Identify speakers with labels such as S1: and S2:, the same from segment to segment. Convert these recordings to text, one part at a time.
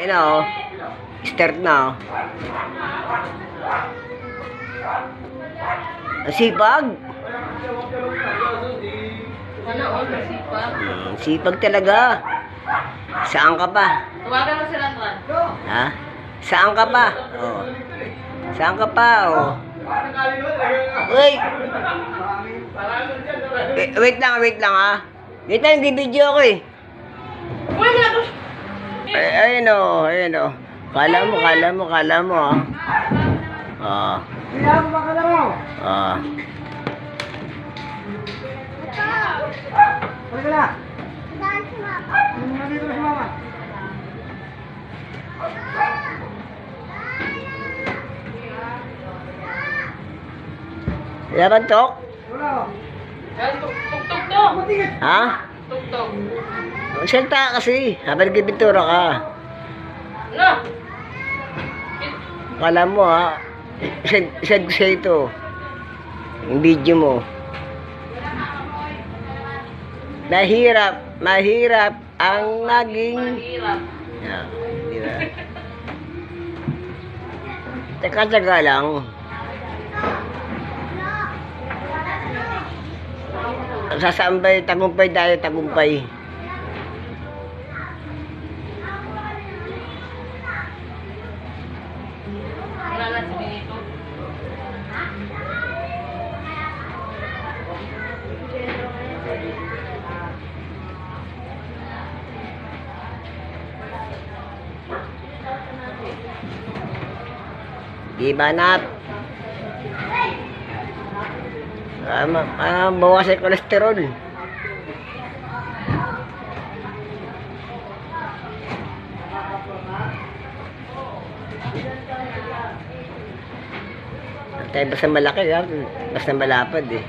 S1: Ayun o. Start na o. Ang sipag.
S2: Ano, masipag.
S1: Sipag talaga. Saan ka pa?
S2: Tawagan mo sila, Tuan.
S1: Ha? Saan ka pa? Oh. Saan ka pa? Oh. Uy! Wait lang ha. Wait lang, bibidyo ako eh.
S2: Uy, wala to.
S1: Ayun o, ayun o. Kala mo ah. Ah. Ah. Laban tok?
S2: Tuk-tuk-tuk.
S1: Ha?
S2: Tuk-tuk.
S1: Salta kasi. Habang nagbibitura ka.
S2: Ano?
S1: Kala mo ha. Send ko sa'yo ito. Yung video mo. Mahirap ang naging...
S2: Mahirap.
S1: Yeah, di ba? Teka lang. Sasambay, tagumpay tayo, tagumpay.
S2: Wala na si Benito.
S1: Di ba nat? Bawas yung kolesterol. Tayo basta malaki ha? Basta malapad eh.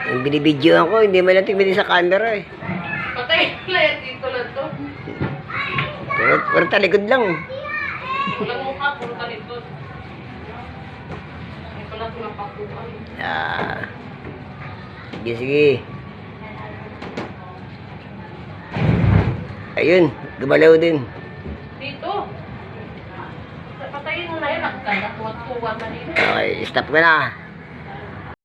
S1: Yung binibidyoan ko, hindi mo lang tingnan sa camera eh.
S2: Patay na yan dito lang to.
S1: Pero talikod lang.
S2: Walang mukha, puro talikod. Ay pala ito ng pakuhan.
S1: Ah. Sige. Ayun, gumalaw din.
S2: Dito. Patayin mo na yan. Nakagatuwat-tuwat na nila.
S1: Okay, stop ka na.